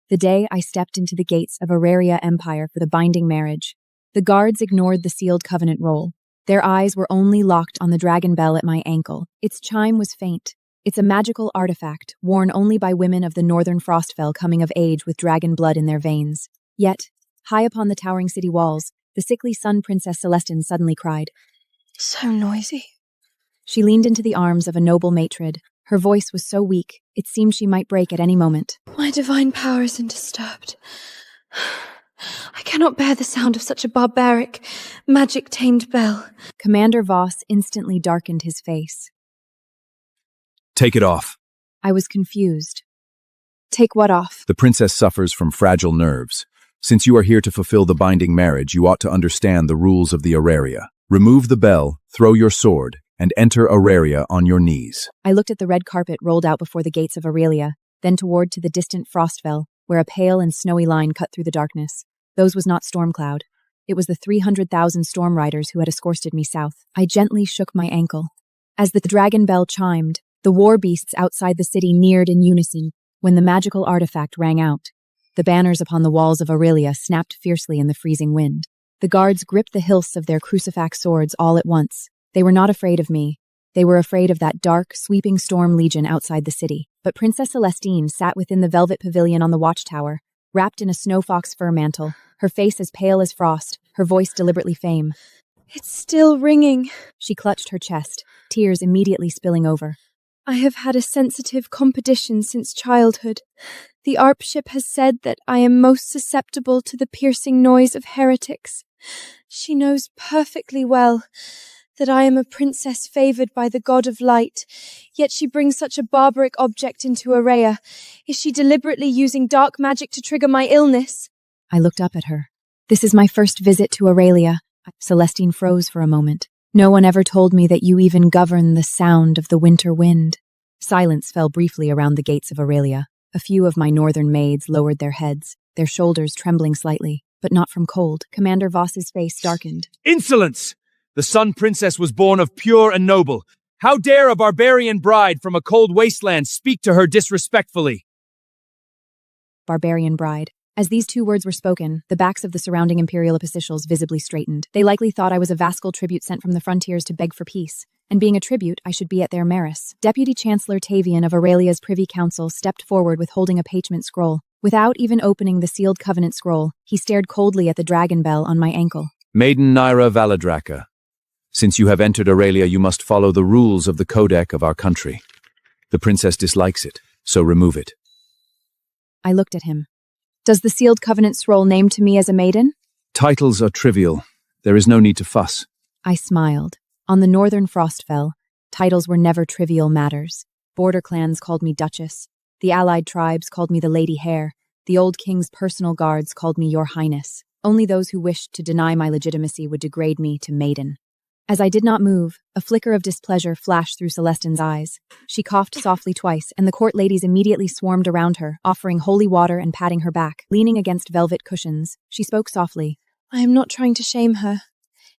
the day I stepped into the gates of Aurelia Empire for the binding marriage. The guards ignored the sealed covenant roll. Their eyes were only locked on the dragon bell at my ankle. Its chime was faint. It's a magical artifact, worn only by women of the Northern Frostfell coming of age with dragon blood in their veins. Yet, high upon the towering city walls, the sickly sun Princess Celestine suddenly cried. So noisy. She leaned into the arms of a noble matrid. Her voice was so weak, it seemed she might break at any moment. My divine power is undisturbed. I cannot bear the sound of such a barbaric, magic-tamed bell. Commander Voss instantly darkened his face. Take it off. I was confused. Take what off? The princess suffers from fragile nerves. Since you are here to fulfill the binding marriage, you ought to understand the rules of the Aurelia. Remove the bell, throw your sword, and enter Aurelia on your knees. I looked at the red carpet rolled out before the gates of Aurelia, then toward to the distant Frostfell, where a pale and snowy line cut through the darkness. Those was not Stormcloud. It was the 300,000 storm riders who had escorted me south. I gently shook my ankle. As the dragon bell chimed, the war beasts outside the city neared in unison when the magical artifact rang out. The banners upon the walls of Aurelia snapped fiercely in the freezing wind. The guards gripped the hilts of their crucifix swords all at once. They were not afraid of me. They were afraid of that dark, sweeping storm legion outside the city. But Princess Celestine sat within the velvet pavilion on the watchtower, wrapped in a snowfox fur mantle, her face as pale as frost, her voice deliberately fame. It's still ringing. She clutched her chest, tears immediately spilling over. I have had a sensitive competition since childhood. The Archbishop has said that I am most susceptible to the piercing noise of heretics. She knows perfectly well that I am a princess favored by the god of light, yet she brings such a barbaric object into Aurelia. Is she deliberately using dark magic to trigger my illness? I looked up at her. This is my first visit to Aurelia. Celestine froze for a moment. No one ever told me that you even govern the sound of the winter wind. Silence fell briefly around the gates of Aurelia. A few of my northern maids lowered their heads, their shoulders trembling slightly, but not from cold. Commander Voss's face darkened. Insolence! The Sun Princess was born of pure and noble. How dare a barbarian bride from a cold wasteland speak to her disrespectfully? Barbarian bride. As these two words were spoken, the backs of the surrounding imperial officials visibly straightened. They likely thought I was a vascal tribute sent from the frontiers to beg for peace. And being a tribute, I should be at their marries. Deputy Chancellor Tavian of Aurelia's Privy Council stepped forward with holding a parchment scroll. Without even opening the sealed covenant scroll, he stared coldly at the dragon bell on my ankle. Maiden Nyra Valadraka, since you have entered Aurelia, you must follow the rules of the Codex of our country. The princess dislikes it, so remove it. I looked at him. Does the sealed covenant scroll name to me as a maiden? Titles are trivial. There is no need to fuss. I smiled. On the Northern Frostfell, titles were never trivial matters. Border clans called me Duchess. The allied tribes called me the Lady Heir. The old king's personal guards called me Your Highness. Only those who wished to deny my legitimacy would degrade me to maiden. As I did not move, a flicker of displeasure flashed through Celestine's eyes. She coughed softly twice, and the court ladies immediately swarmed around her, offering holy water and patting her back. Leaning against velvet cushions, she spoke softly. I am not trying to shame her.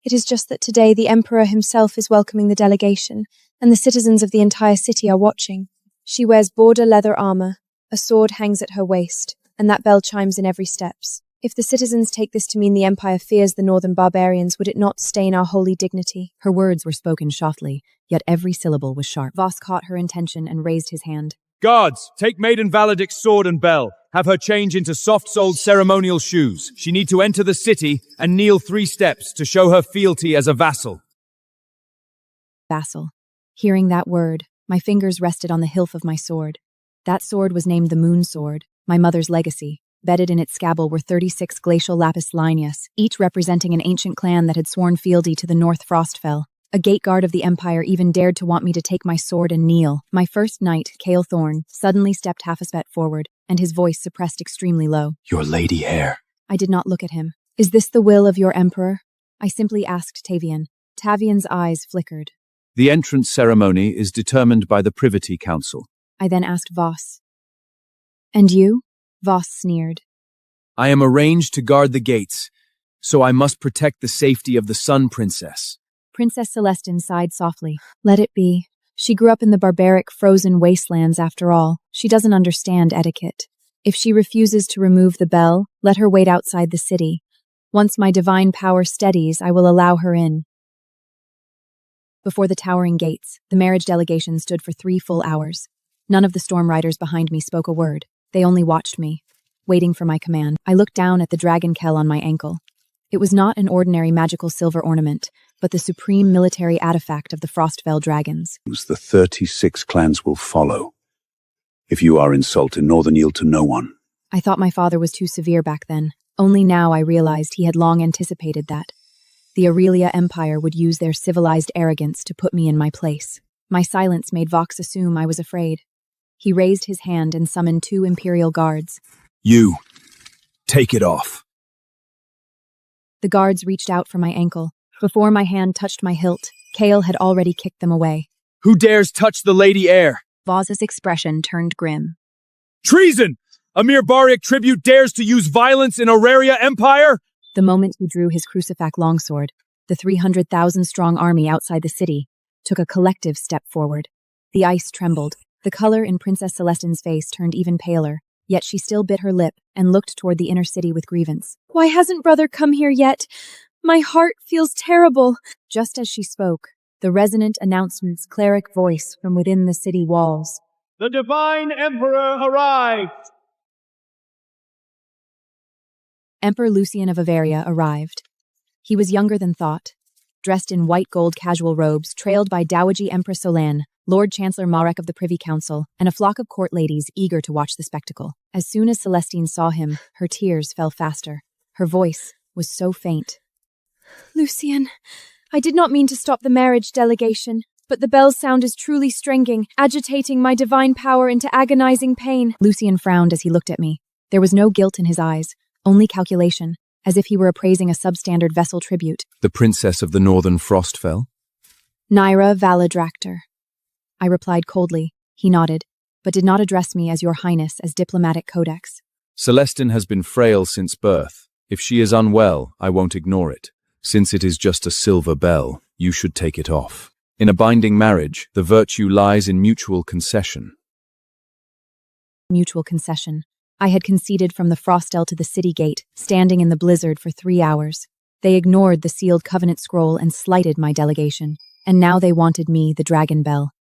It is just that today the Emperor himself is welcoming the delegation, and the citizens of the entire city are watching. She wears border leather armor, a sword hangs at her waist, and that bell chimes in every steps. If the citizens take this to mean the Empire fears the northern barbarians, would it not stain our holy dignity? Her words were spoken softly, yet every syllable was sharp. Voss caught her intention and raised his hand. Guards, take Maiden Valadic's sword and bell. Have her change into soft-soled ceremonial shoes. She need to enter the city and kneel 3 steps to show her fealty as a vassal. Vassal. Hearing that word, my fingers rested on the hilt of my sword. That sword was named the Moon Sword, my mother's legacy. Bedded in its scabble were 36 glacial lapis lineas, each representing an ancient clan that had sworn fealty to the North Frostfell. A gate guard of the Empire even dared to want me to take my sword and kneel. My first knight, Cale Thorn, suddenly stepped half a step forward, and his voice suppressed extremely low. Your lady heir. I did not look at him. Is this the will of your emperor? I simply asked Tavian. Tavian's eyes flickered. The entrance ceremony is determined by the Privy Council. I then asked Voss. And you? Voss sneered. I am arranged to guard the gates, so I must protect the safety of the Sun Princess. Princess Celestine sighed softly. Let it be. She grew up in the barbaric, frozen wastelands after all. She doesn't understand etiquette. If she refuses to remove the bell, let her wait outside the city. Once my divine power steadies, I will allow her in. Before the towering gates, the marriage delegation stood for 3 full hours. None of the storm riders behind me spoke a word. They only watched me, waiting for my command. I looked down at the dragon kell on my ankle. It was not an ordinary magical silver ornament, but the supreme military artifact of the Frostfell dragons. The 36 clans will follow. If you are insulted, Northern yield to no one. I thought my father was too severe back then. Only now I realized he had long anticipated that. The Aurelia Empire would use their civilized arrogance to put me in my place. My silence made Vox assume I was afraid. He raised his hand and summoned 2 imperial guards. You, take it off. The guards reached out for my ankle. Before my hand touched my hilt, Kale had already kicked them away. Who dares touch the Lady Heir? Voz's expression turned grim. Treason! A mere barbaric tribute dares to use violence in Aurelia Empire? The moment he drew his crucifax longsword, the 300,000-strong army outside the city took a collective step forward. The ice trembled. The color in Princess Celestine's face turned even paler, yet she still bit her lip and looked toward the inner city with grievance. Why hasn't brother come here yet? My heart feels terrible. Just as she spoke, the resonant announcement's cleric voice from within the city walls. The divine emperor arrived! Emperor Lucian of Bavaria arrived. He was younger than thought, dressed in white gold casual robes, trailed by Dowager Empress Solane, Lord Chancellor Marek of the Privy Council, and a flock of court ladies eager to watch the spectacle. As soon as Celestine saw him, her tears fell faster. Her voice was so faint. Lucian, I did not mean to stop the marriage delegation, but the bell's sound is truly stringing, agitating my divine power into agonizing pain. Lucian frowned as he looked at me. There was no guilt in his eyes, only calculation, as if he were appraising a substandard vessel tribute. The princess of the Northern Frostfell? Nyra Valadractor. I replied coldly. He nodded, but did not address me as Your Highness as diplomatic codex. Celestine has been frail since birth. If she is unwell, I won't ignore it. Since it is just a silver bell, you should take it off. In a binding marriage, the virtue lies in mutual concession. Mutual concession. I had conceded from the Frostfell to the city gate, standing in the blizzard for 3 hours. They ignored the sealed covenant scroll and slighted my delegation, and now they wanted me, the dragon bell.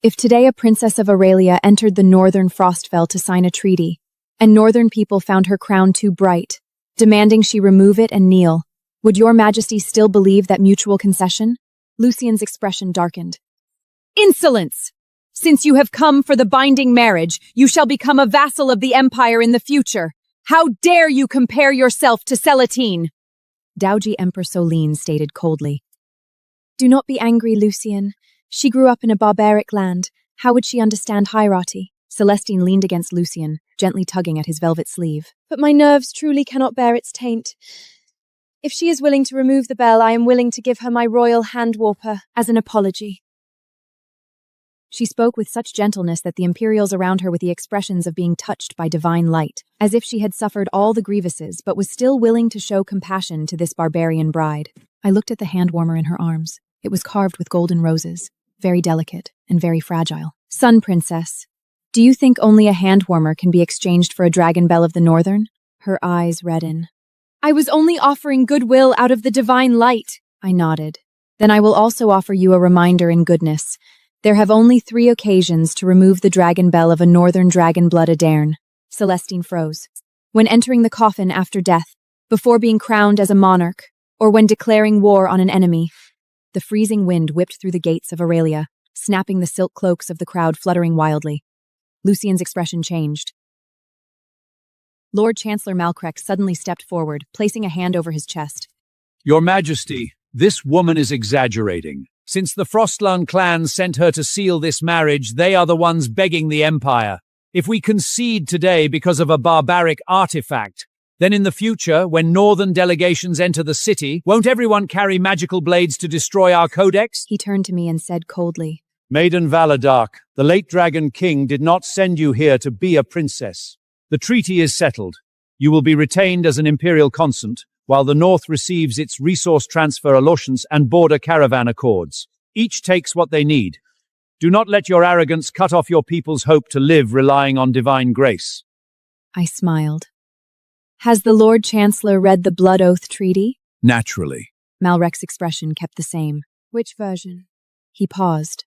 If today a princess of Aurelia entered the Northern Frostfell to sign a treaty, and northern people found her crown too bright, demanding she remove it and kneel, would your majesty still believe that mutual concession? Lucian's expression darkened. Insolence! Since you have come for the binding marriage, you shall become a vassal of the Empire in the future. How dare you compare yourself to Celestine? Dowager Empress Solane stated coldly. Do not be angry, Lucian. She grew up in a barbaric land. How would she understand hierarchy? Celestine leaned against Lucian, gently tugging at his velvet sleeve. But my nerves truly cannot bear its taint. If she is willing to remove the bell, I am willing to give her my royal hand warper as an apology. She spoke with such gentleness that the Imperials around her with the expressions of being touched by divine light, as if she had suffered all the grievances but was still willing to show compassion to this barbarian bride. I looked at the hand warmer in her arms. It was carved with golden roses, very delicate and very fragile. Sun Princess, do you think only a hand warmer can be exchanged for a dragon bell of the Northern? Her eyes reddened. I was only offering goodwill out of the divine light. I nodded. Then I will also offer you a reminder in goodness. There have only 3 occasions to remove the dragon bell of a northern dragon blood Adairn. Celestine froze. When entering the coffin after death, before being crowned as a monarch, or when declaring war on an enemy. The freezing wind whipped through the gates of Aurelia, snapping the silk cloaks of the crowd fluttering wildly. Lucian's expression changed. Lord Chancellor Malkrek suddenly stepped forward, placing a hand over his chest. Your Majesty, this woman is exaggerating. Since the Frostland clan sent her to seal this marriage, they are the ones begging the Empire. If we concede today because of a barbaric artifact, then in the future, when northern delegations enter the city, won't everyone carry magical blades to destroy our codex? He turned to me and said coldly, Maiden Valadark, the late Dragon King did not send you here to be a princess. The treaty is settled. You will be retained as an imperial consent, while the North receives its resource transfer allocations and border caravan accords. Each takes what they need. Do not let your arrogance cut off your people's hope to live relying on divine grace. I smiled. Has the Lord Chancellor read the Blood Oath Treaty? Naturally. Malrek's expression kept the same. Which version? He paused.